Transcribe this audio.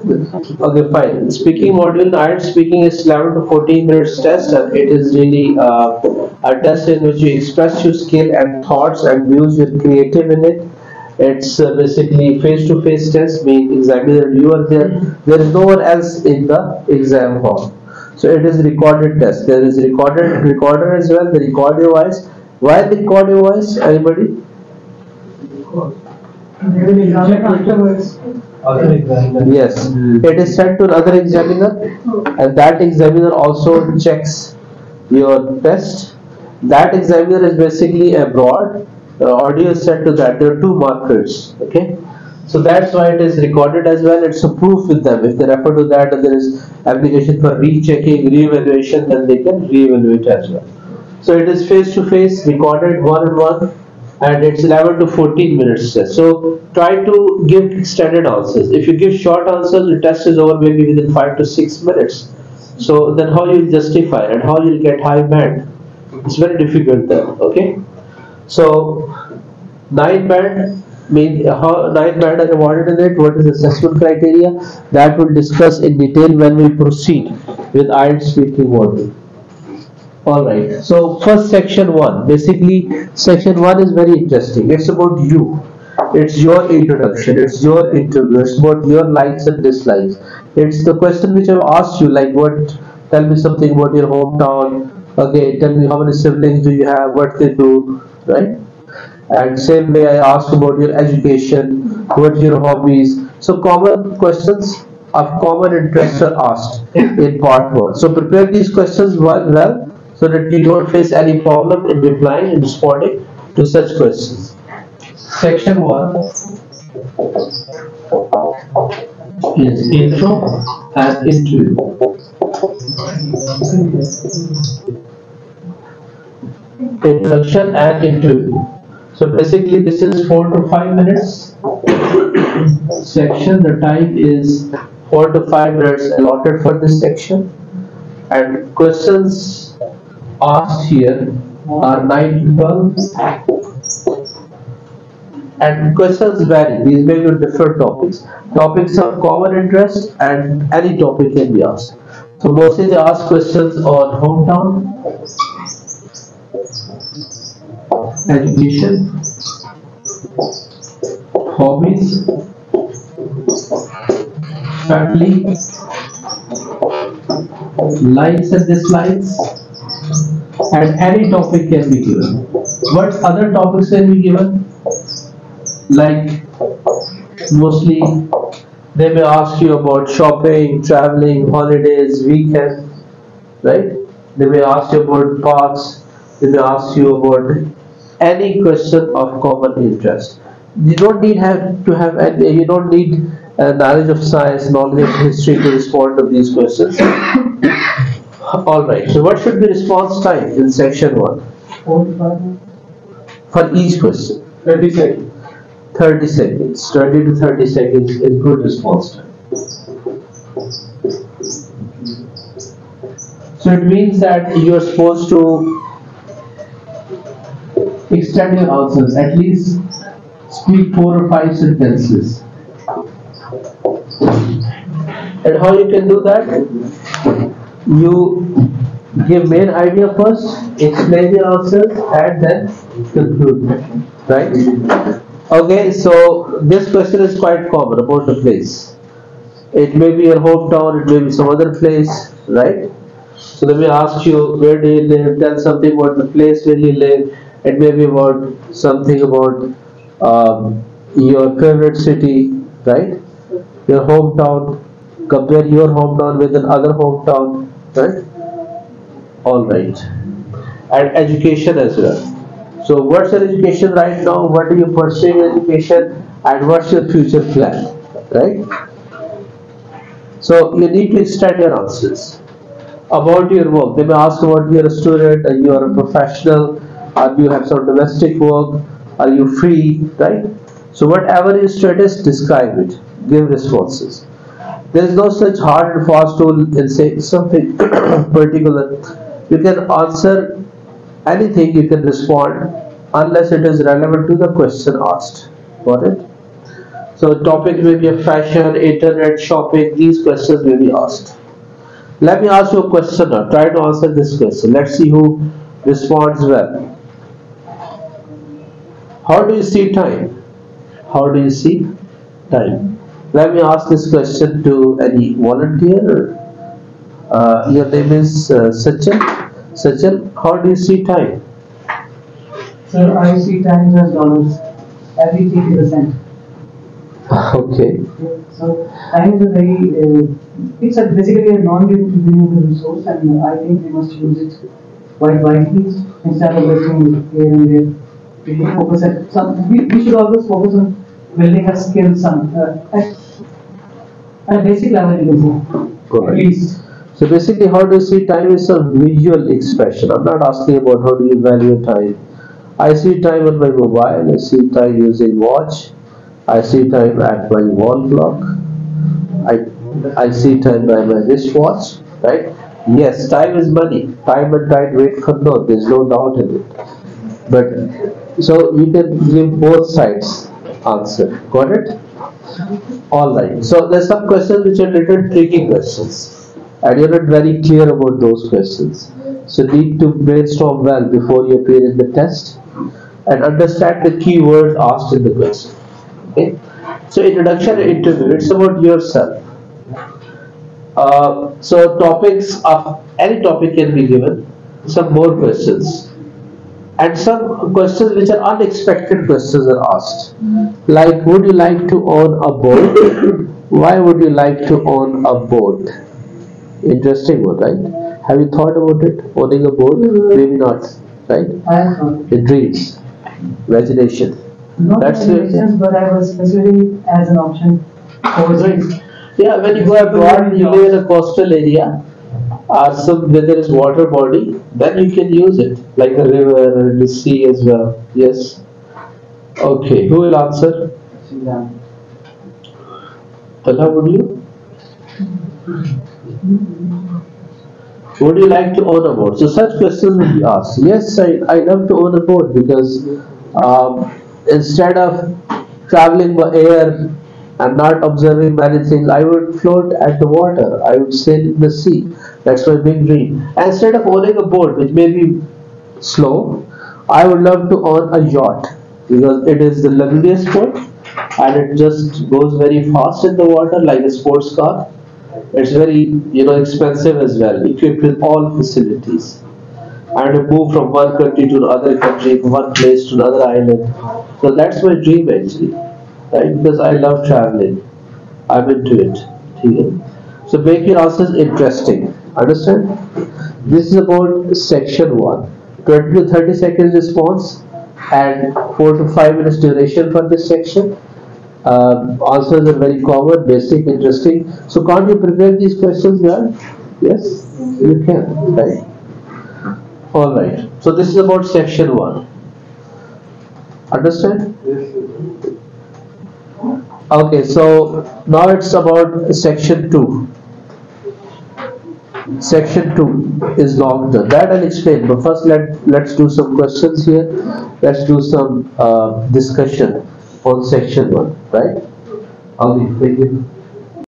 Okay, fine. Speaking module, IELTS speaking is 11 to 14 minutes test, and it is really a test in which you express your skill and thoughts and views. You're creative in it. It's basically face-to-face test, meaning examiner you are there. There is no one else in the exam hall. So it is recorded test. There is recorded recorder as well. They record your voice. Why they record your voice? Anybody? They will examine afterwards. Yes, it is sent to another examiner, and that examiner also checks your test. That examiner is basically abroad. The audio is sent to that. There are two markers. Okay, so that's why it is recorded as well. It's a proof with them. If they refer to that and there is application for rechecking, re-evaluation, then they can re-evaluate as well. So it is face to face, recorded one-on-one, and it's 11 to 14 minutes test. So try to give extended answers. If you give short answers, the test is over maybe within 5 to 6 minutes. So then how you will justify and how you will get high band? It's very difficult then. Okay. So 9 band mean how 9 band are awarded in it. What is the assessment criteria? That we'll discuss in detail when we proceed with IELTS speaking module. Alright, so first section 1. Basically, section 1 is very interesting. It's about you. It's your introduction. It's your interview. It's about your likes and dislikes. It's the question which I've asked you, like what, tell me something about your hometown. Okay, tell me how many siblings do you have, what they do, right? And same way I asked about your education, what your hobbies. So common questions of common interest are asked in part 1. So prepare these questions well so that you don't face any problem in replying and responding to such questions. Section 1 is intro and interview. Introduction and interview. So basically this is 4 to 5 minutes section. The time is 4 to 5 minutes allotted for this section, and questions asked here are 9 to 12, and questions vary. These may be different topics. Topics of common interest and any topic can be asked. So mostly they ask questions on hometown, education, hobbies, family, likes and dislikes, and any topic can be given. What other topics can be given? Like mostly they may ask you about shopping, traveling, holidays, weekend, right? They may ask you about parks. They may ask you about any question of common interest. You don't need you don't need knowledge of science, knowledge of history to respond to these questions. Alright, so what should be response time in section 1? 45. For each question? 30 seconds. 30 seconds. 20 to 30 seconds is good response time. So it means that you are supposed to extend your answers, at least speak 4 or 5 sentences. And how you can do that? You give main idea first, explain the answer, and then conclude. Right? Okay, so this question is quite common about the place. It may be your hometown, it may be some other place, right? So let me ask you, where do you live? Tell something about the place where you live. It may be about something about your favorite city, right? Your hometown. Compare your hometown with another hometown, right? Alright. And education as well. So what's your education right now? What are you pursuing in education? And what's your future plan? Right? So you need to extend your answers. About your work, they may ask about you're a student and you are a professional, or you have some domestic work, are you free, right? So whatever your status, describe it, give responses. There is no such hard and fast rule in saying something particular. You can answer anything, you can respond unless it is relevant to the question asked. Got it? So topic may be a fashion, internet, shopping, these questions may be asked. Let me ask you a question now. Try to answer this question. Let's see who responds well. How do you see time? How do you see time? Let me ask this question to any volunteer. Your name is Sachin. Sachin, how do you see time? Sir, I see times as dollars. Everything is a cent. Okay. So time is a very, it's a basically a non-renewable resource, and I think we must use it quite wisely instead of wasting it here and there. We should focus at some. We should always focus on building a skill, at basic level, you can say. At Correct. least. So basically, how do you see time is a visual expression. I'm not asking about how do you value time. I see time on my mobile. I see time using watch. I see time at my wall clock. I see time by my wristwatch. Right? Yes, time is money. Time and tide wait for no. There's no doubt in it. But so you can give both sides answer. Got it? All right. So there's some questions which are little tricky questions, and you're not very clear about those questions. So need to brainstorm well before you appear in the test, and understand the key words asked in the question. Okay. So introduction and interview. It's about yourself. So topics of any topic can be given. Some more questions. And some questions which are unexpected questions are asked. Like, would you like to own a boat? Why would you like to own a boat? Interesting one, right? Have you thought about it? Owning a boat? Maybe not, right? I have not. Your dreams, imagination. Not That's regulations, but I was considering as an option overseas. Yeah, when you go abroad, you live in a coastal area, or some where there is water body, then you can use it, like the river and the sea as well. Yes. Okay, who will answer? Yeah. Talha, would you? Would you like to own a boat? So such questions will be asked. Yes, I love to own a boat because instead of traveling by air and not observing many things, I would float at the water. I would sail in the sea. That's my big dream. And instead of owning a boat, which may be slow, I would love to own a yacht because it is the luxurious boat and it just goes very fast in the water like a sports car. It's very expensive as well, equipped with all facilities. And to move from one country to another country, from one place to another island. So that's my dream actually, right? Because I love traveling. I'm into it. Okay? So make your answers interesting. Understand? This is about section 1. 20 to 30 seconds response and 4 to 5 minutes duration for this section. Answers are very common, basic, interesting. So can't you prepare these questions well? Yes, you can, right? Alright. So this is about section 1. Understand? Okay, so now it's about section 2. Section 2 is long term. That I'll explain. But first let's do some questions here. Let's do some discussion on section 1, right? Okay, thank you.